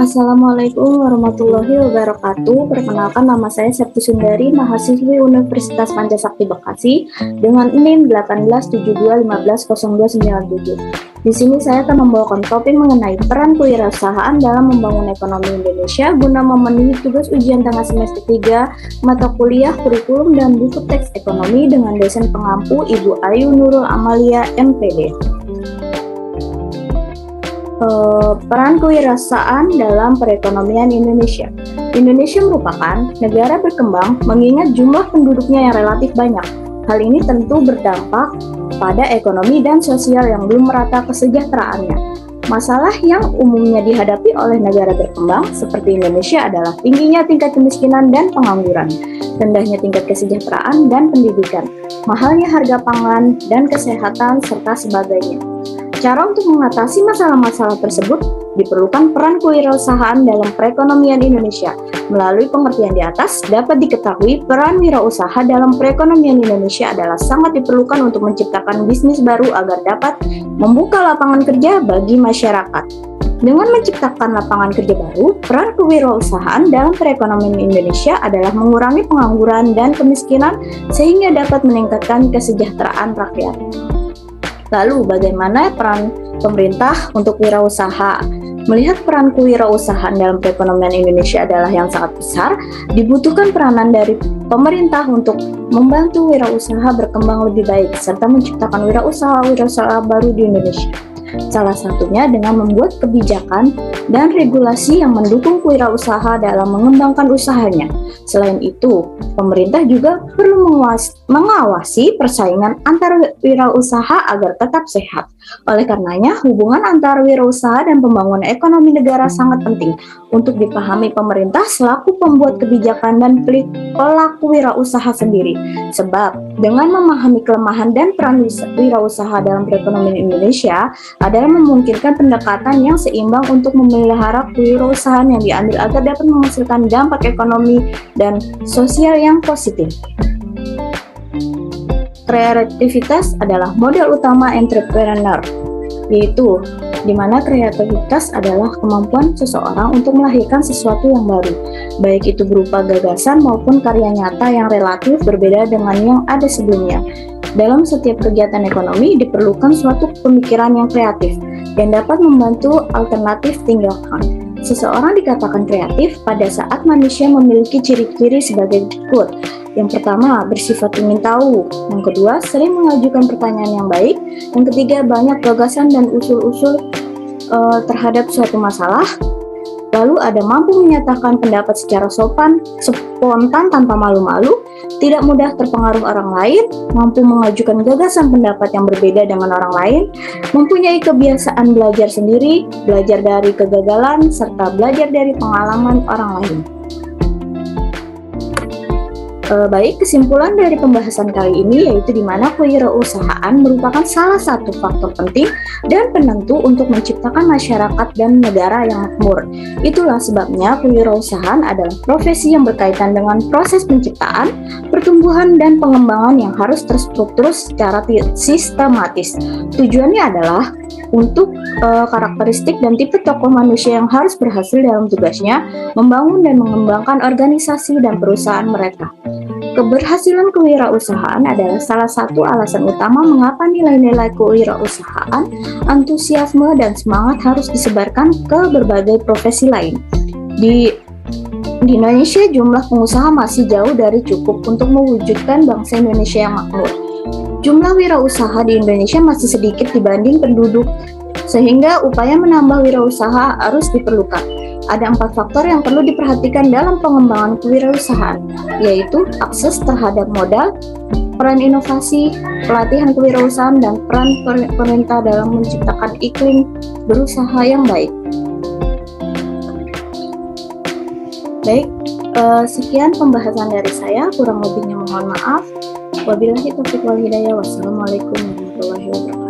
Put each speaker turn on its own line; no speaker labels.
Assalamualaikum warahmatullahi wabarakatuh. Perkenalkan, nama saya Septi Sundari, mahasiswi Universitas Pancasakti Bekasi dengan NIM 1872150297. Di sini saya akan membawakan topik mengenai peran kewirausahaan dalam membangun ekonomi Indonesia guna memenuhi tugas ujian tengah semester 3 mata kuliah kurikulum dan buku teks ekonomi dengan dosen pengampu Ibu Ayu Nurul Amalia MPD. Peran kewirausahaan dalam perekonomian Indonesia. Indonesia merupakan negara berkembang mengingat jumlah penduduknya yang relatif banyak. Hal ini tentu berdampak pada ekonomi dan sosial yang belum merata kesejahteraannya. Masalah yang umumnya dihadapi oleh negara berkembang seperti Indonesia adalah tingginya tingkat kemiskinan dan pengangguran, rendahnya tingkat kesejahteraan dan pendidikan, mahalnya harga pangan dan kesehatan, serta sebagainya. Cara untuk mengatasi masalah-masalah tersebut diperlukan peran kewirausahaan dalam perekonomian Indonesia. Melalui pengertian di atas, dapat diketahui peran wirausaha dalam perekonomian Indonesia adalah sangat diperlukan untuk menciptakan bisnis baru agar dapat membuka lapangan kerja bagi masyarakat. Dengan menciptakan lapangan kerja baru, peran kewirausahaan dalam perekonomian Indonesia adalah mengurangi pengangguran dan kemiskinan sehingga dapat meningkatkan kesejahteraan rakyat. Lalu, bagaimana peran pemerintah untuk wirausaha? Melihat peran kewirausahaan dalam perekonomian Indonesia adalah yang sangat besar, dibutuhkan peranan dari pemerintah untuk membantu wirausaha berkembang lebih baik, serta menciptakan wirausaha baru di Indonesia. Salah satunya dengan membuat kebijakan dan regulasi yang mendukung kewirausaha dalam mengembangkan usahanya. Selain itu, pemerintah juga perlu mengawasi persaingan antar wirausaha agar tetap sehat. Oleh karenanya, hubungan antara wirausaha dan pembangunan ekonomi negara sangat penting untuk dipahami pemerintah selaku pembuat kebijakan dan pelaku wirausaha sendiri. Sebab, dengan memahami kelemahan dan peran wirausaha dalam perekonomian Indonesia adalah memungkinkan pendekatan yang seimbang untuk memelihara kewirausahaan yang diambil agar dapat menghasilkan dampak ekonomi dan sosial yang positif. Kreativitas adalah modal utama entrepreneur, yaitu di mana kreativitas adalah kemampuan seseorang untuk melahirkan sesuatu yang baru, baik itu berupa gagasan maupun karya nyata yang relatif berbeda dengan yang ada sebelumnya. Dalam setiap kegiatan ekonomi diperlukan suatu pemikiran yang kreatif yang dapat membantu alternatif tinggalkan. Seseorang dikatakan kreatif pada saat manusia memiliki ciri-ciri sebagai berikut. Yang pertama, bersifat ingin tahu. Yang kedua, sering mengajukan pertanyaan yang baik. Yang ketiga, banyak gagasan dan usul-usul terhadap suatu masalah. Lalu ada mampu menyatakan pendapat secara sopan, spontan tanpa malu-malu, tidak mudah terpengaruh orang lain, mampu mengajukan gagasan pendapat yang berbeda dengan orang lain, mempunyai kebiasaan belajar sendiri, belajar dari kegagalan, serta belajar dari pengalaman orang lain. Baik, kesimpulan dari pembahasan kali ini yaitu di mana kewirausahaan merupakan salah satu faktor penting dan penentu untuk menciptakan masyarakat dan negara yang makmur. Itulah sebabnya kewirausahaan adalah profesi yang berkaitan dengan proses penciptaan, pertumbuhan, dan pengembangan yang harus terstruktur secara sistematis. Tujuannya adalah untuk karakteristik dan tipe tokoh manusia yang harus berhasil dalam tugasnya membangun dan mengembangkan organisasi dan perusahaan mereka. Keberhasilan kewirausahaan adalah salah satu alasan utama mengapa nilai-nilai kewirausahaan, antusiasme, dan semangat harus disebarkan ke berbagai profesi lain. Di Indonesia, jumlah pengusaha masih jauh dari cukup untuk mewujudkan bangsa Indonesia yang makmur. Jumlah wirausaha di Indonesia masih sedikit dibanding penduduk, sehingga upaya menambah wirausaha harus diperlukan. Ada 4 faktor yang perlu diperhatikan dalam pengembangan kewirausahaan, yaitu akses terhadap modal, peran inovasi, pelatihan kewirausahaan, dan peran pemerintah dalam menciptakan iklim berusaha yang baik. Baik, sekian pembahasan dari saya, kurang lebihnya mohon maaf. Wabillahi taufiq wal hidayah. Wassalamualaikum warahmatullahi wabarakatuh.